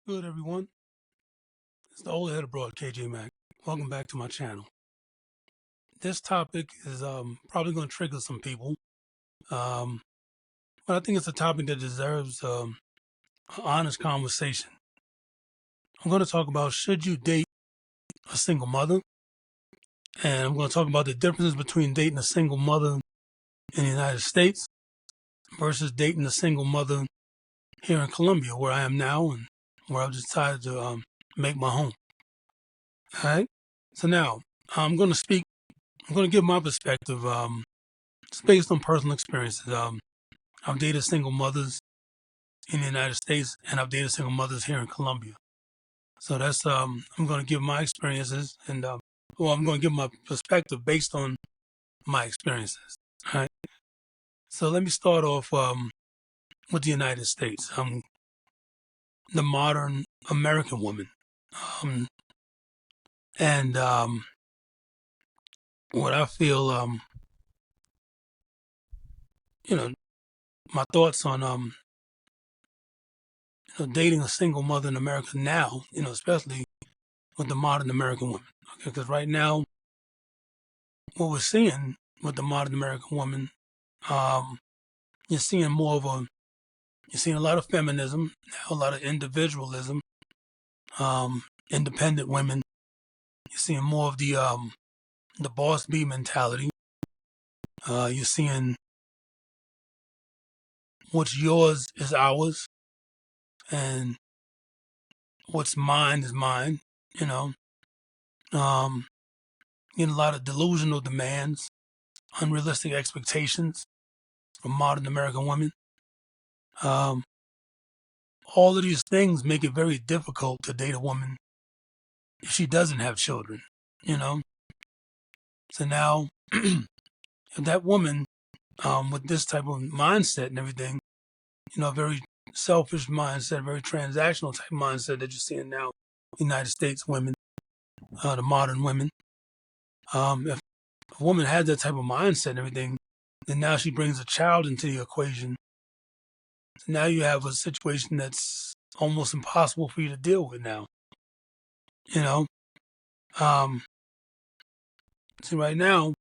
Good, everyone. It's the old head abroad, KJ Mack. Welcome back to my channel. This topic is probably going to trigger some people, um, but I think it's a topic that deserves an honest conversation. I'm going to talk about should you date a single mother, and I'm going to talk about the differences between dating a single mother in the United States versus dating a single mother here in Colombia, where I am now and where I've decided to make my home. All right. So now I'm going to speak. I'm going to give my perspective. It's based on personal experiences. I've dated single mothers in the United States, and I've dated single mothers here in Colombia. So that's I'm going to give my experiences, and I'm going to give my perspective based on my experiences. All right. So let me start off with the United States. The modern American woman, um, and what I feel, you know, my thoughts on dating a single mother in America now, especially with the modern American woman. Okay, because right now, what we're seeing with the modern American woman, um, you're seeing you're seeing a lot of feminism, now a lot of individualism, independent women. You're seeing more of the boss bee mentality. You're seeing what's yours is ours, and what's mine is mine. You know, um, getting a lot of delusional demands, unrealistic expectations from modern American women. Um, all of these things make it very difficult to date a woman if she doesn't have children, you know? So now, if that woman, with this type of mindset and everything, very selfish mindset, very transactional type mindset that you're seeing now, United States women, the modern women, if a woman has that type of mindset and everything, then now she brings a child into the equation. So now you have a situation that's almost impossible for you to deal with now, you know? Um, See, right now,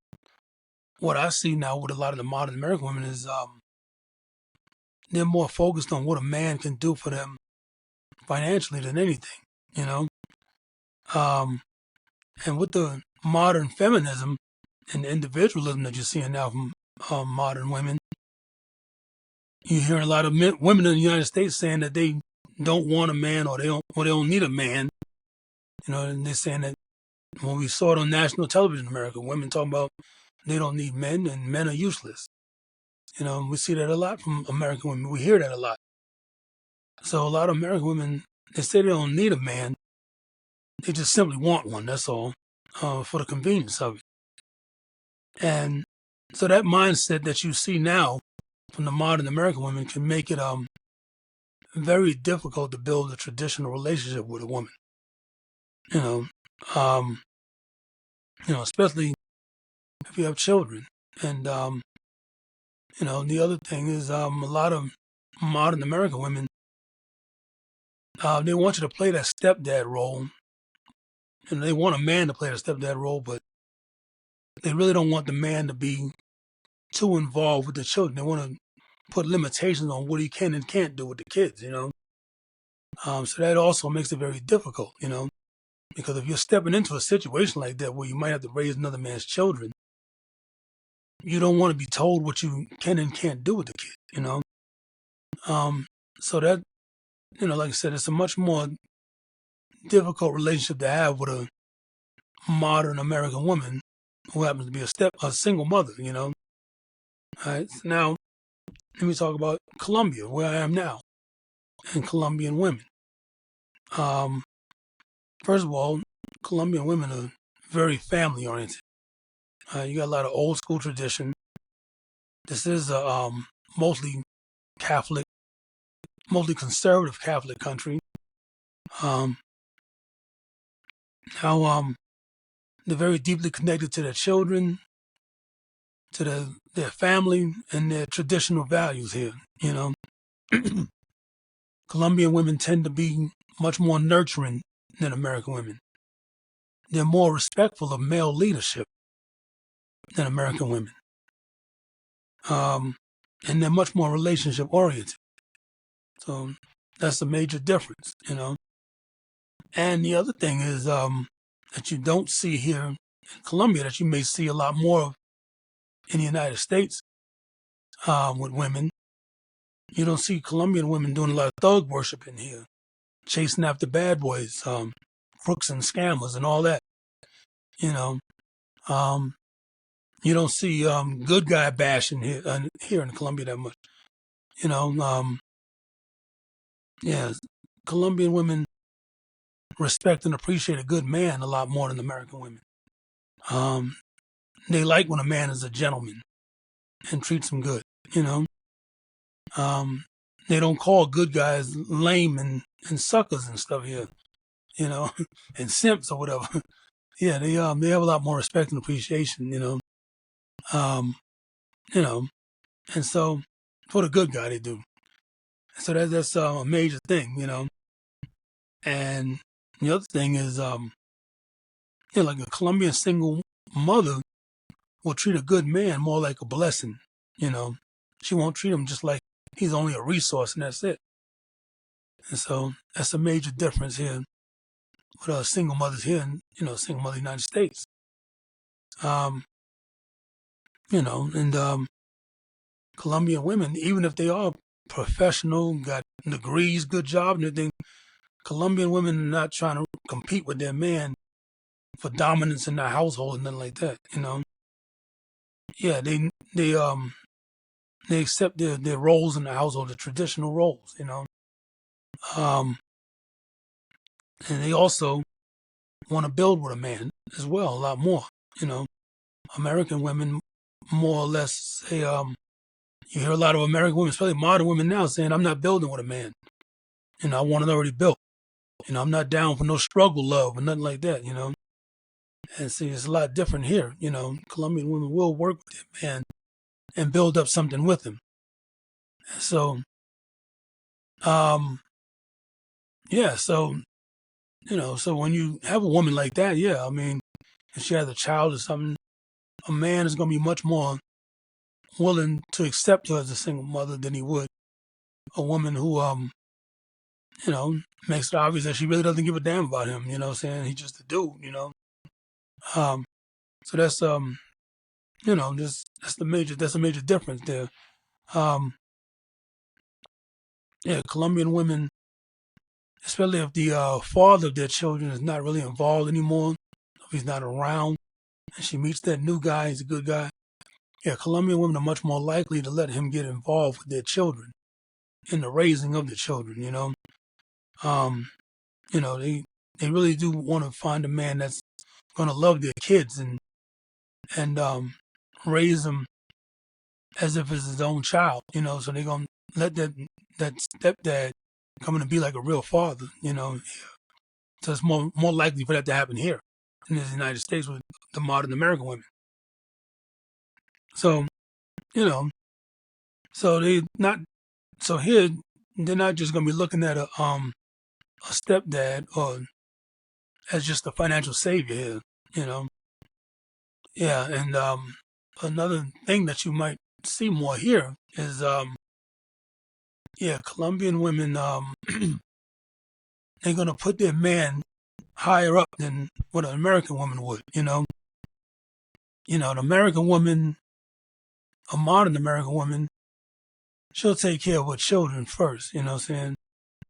what I see now with a lot of the modern American women is they're more focused on what a man can do for them financially than anything, you know. Um, and with the modern feminism and individualism that you're seeing now from modern women, you hear a lot of women in the United States saying that they don't want a man or they don't need a man, and they're saying that when we saw it on national television in America, women talking about they don't need men and men are useless. We see that a lot from American women. We hear that a lot. So a lot of American women, they say they don't need a man. They just simply want one. That's all, for the convenience of it. And so that mindset that you see now from the modern American women can make it very difficult to build a traditional relationship with a woman. You know, um, especially if you have children. And the other thing is a lot of modern American women, they want you to play that stepdad role. And they want a man to play the stepdad role, but they really don't want the man to be too involved with the children. They want to put limitations on what he can and can't do with the kids. So that also makes it very difficult, because if you're stepping into a situation like that where you might have to raise another man's children, you don't want to be told what you can and can't do with the kid. So that, like I said, it's a much more difficult relationship to have with a modern American woman who happens to be a single mother. All right. So now let me talk about Colombia, where I am now, and Colombian women. First of all, Colombian women are very family oriented. You got a lot of old school tradition. This is a mostly Catholic, mostly conservative Catholic country. Um, now, they're very deeply connected to their children, to their family, and their traditional values here. Colombian women tend to be much more nurturing than American women. They're more respectful of male leadership than American women. And they're much more relationship oriented. So that's a major difference, you know. And the other thing is that you don't see here in Colombia that you may see a lot more of in the United States with women. You don't see Colombian women doing a lot of thug worship in here, chasing after bad boys, crooks and scammers and all that. You know, um, you don't see good guy bashing here in Colombia that much. You know, yeah, Colombian women respect and appreciate a good man a lot more than American women. Um, they like when a man is a gentleman and treats them good. You know, um, they don't call good guys lame and suckers and stuff here. You know, and simps or whatever. Yeah, they have a lot more respect and appreciation. Um, you know, and so for the good guy they do. So that's a major thing. And the other thing is like a Colombian single mother will treat a good man more like a blessing. You know, she won't treat him just like he's only a resource and that's it. And so that's a major difference here with single mothers here in single mother United States. Um, and Colombian women, even if they are professional, got degrees, good job, and everything, Colombian women are not trying to compete with their man for dominance in their household and nothing like that. Yeah, they accept their roles in the household, the traditional roles. Um, and they also want to build with a man as well, a lot more. American women more or less say, you hear a lot of American women, especially modern women now, saying, "I'm not building with a man. I want it already built. I'm not down for no struggle love or nothing like that. And see, it's a lot different here. Colombian women will work with their man and build up something with him. So, yeah, so, so when you have a woman like that, yeah, I mean, if she has a child or something, a man is going to be much more willing to accept her as a single mother than he would a woman who, makes it obvious that she really doesn't give a damn about him, saying he's just a dude. Um, so that's a major difference there. Um, yeah, Colombian women, especially if the father of their children is not really involved anymore, if he's not around, and she meets that new guy, he's a good guy. Yeah, Colombian women are much more likely to let him get involved with their children in the raising of the children. Um, they really do want to find a man that's going to love their kids and raise them as if it's his own child. So they're gonna let that stepdad come in and be like a real father. So it's more likely for that to happen here in the United States with the modern American women. So you know, so here they're not just gonna be looking at a stepdad or as just a financial savior here. You know, yeah, and another thing that you might see more here is yeah, Colombian women they're gonna put their man higher up than what an American woman would. An American woman, a modern American woman, she'll take care of her children first. What I'm saying,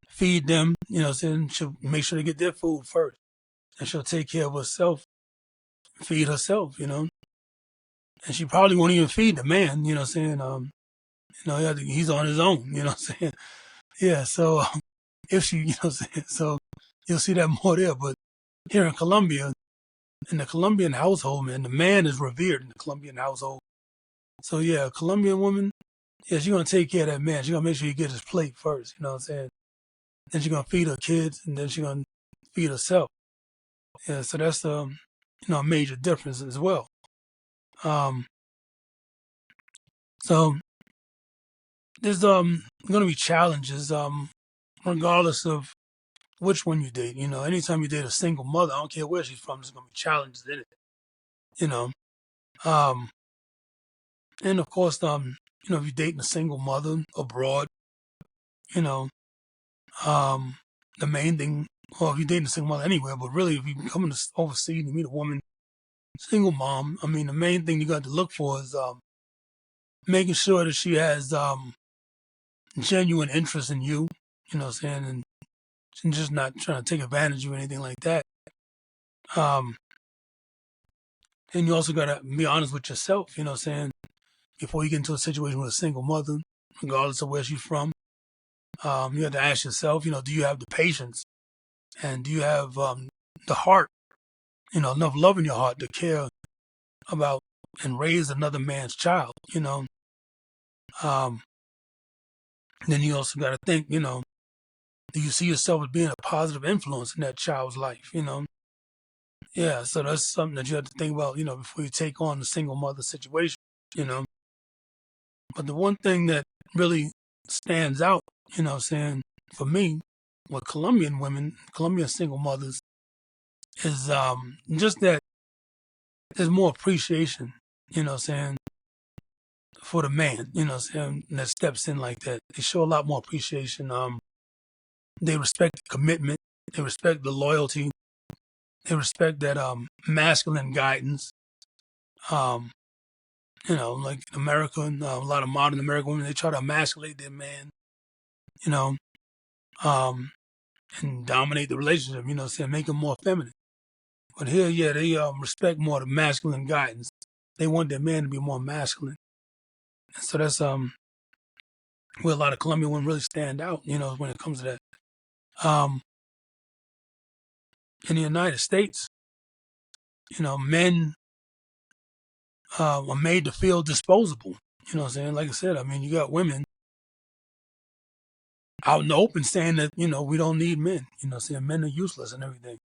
feed them. What I'm saying, she'll make sure they get their food first, and she'll take care of herself, feed herself. And she probably won't even feed the man. What I'm saying, he's on his own. What I'm saying, yeah. So if she, what I'm saying, so you'll see that more there. But here in Colombia, in the Colombian household, man, the man is revered in the Colombian household. So yeah, a Colombian woman, yeah, she's gonna take care of that man. She's gonna make sure he gets his plate first. What I'm saying? Then she's gonna feed her kids, and then she's gonna feed herself. Yeah, so that's a major difference as well. Um, so there's gonna be challenges regardless of which one you date. Anytime you date a single mother, I don't care where she's from, there's gonna be challenges in it. You know, um, and of course, if you're dating a single mother abroad, you know, um, the main thing, well, if you're dating a single mother anywhere, but really, if you come overseas and you meet a woman, single mom, I mean, the main thing you got to look for is making sure that she has genuine interest in you. You know what I'm saying? And she's just not trying to take advantage of you or anything like that. Um, and you also got to be honest with yourself. You know what I'm saying? Before you get into a situation with a single mother, regardless of where she's from, you have to ask yourself, do you have the patience and do you have the heart, enough love in your heart to care about and raise another man's child. Um, then you also got to think, do you see yourself as being a positive influence in that child's life? Yeah, so that's something that you have to think about, before you take on the single mother situation, you know. But the one thing that really stands out, what I'm saying, for me, with Colombian women, Colombian single mothers, is just that there's more appreciation, what I'm saying, for the man, what I'm saying, that steps in like that. They show a lot more appreciation. They respect the commitment, they respect the loyalty, they respect that masculine guidance. Um, like in America, and a lot of modern American women, they try to emasculate their man, you know, um, and dominate the relationship, saying make him more feminine. But here, yeah, they respect more the masculine guidance. They want their man to be more masculine. And so that's where a lot of Colombian women really stand out, when it comes to that. In the United States, men are made to feel disposable. You know what I'm saying? Like I said, I mean, you got women out in the open saying that, we don't need men. Saying men are useless and everything.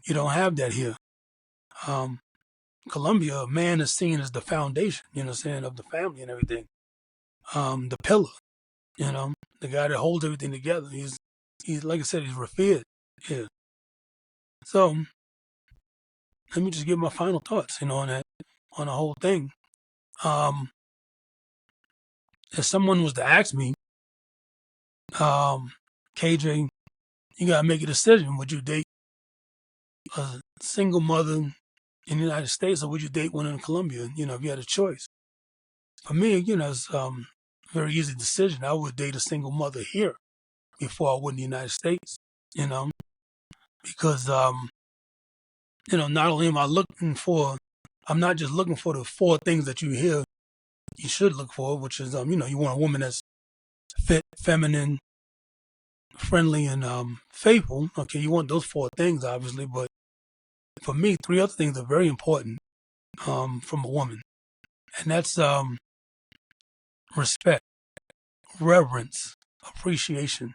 You don't have that here. Colombia, a man is seen as the foundation, of the family and everything. The pillar, the guy that holds everything together. He's like I said, he's revered here. So let me just give my final thoughts, on the whole thing. If someone was to ask me, KJ, you gotta make a decision. Would you date a single mother in the United States, or would you date one in Colombia? If you had a choice. For me, it's a very easy decision. I would date a single mother here before I would in the United States. Because not only am I looking for, I'm not just looking for the four things that you should look for, which is you want a woman that's fit, feminine, friendly, and faithful. Okay, you want those four things, obviously, but for me, three other things are very important from a woman, and that's respect, reverence, appreciation.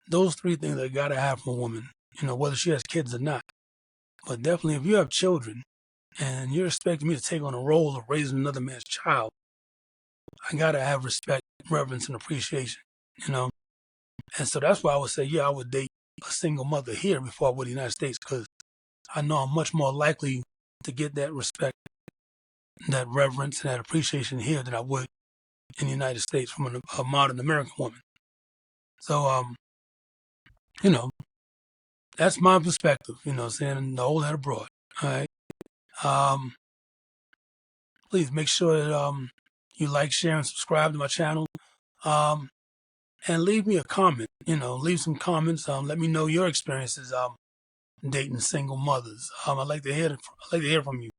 Those three things I gotta have from a woman, whether she has kids or not. But definitely, if you have children and you're expecting me to take on a role of raising another man's child, I gotta have respect, reverence, and appreciation. And so that's why I would say, yeah, I would date a single mother here before I would in the United States, because I know I'm much more likely to get that respect, that reverence, and that appreciation here than I would in the United States from a modern American woman. So, that's my perspective, saying the old head abroad. All right. Please make sure that you like, share, and subscribe to my channel. And leave me a comment, leave some comments. Let me know your experiences dating single mothers. I'd like to hear from you.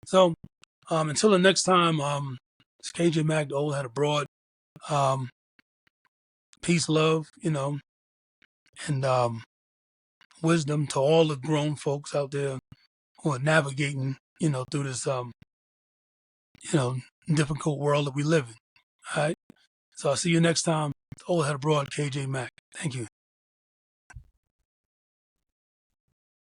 So until the next time, it's KJ Mack, the old head abroad. Peace, love, and wisdom to all the grown folks out there who are navigating, through this difficult world that we live in. All right. So I'll see you next time. Old head abroad, KJ Mack. Thank you.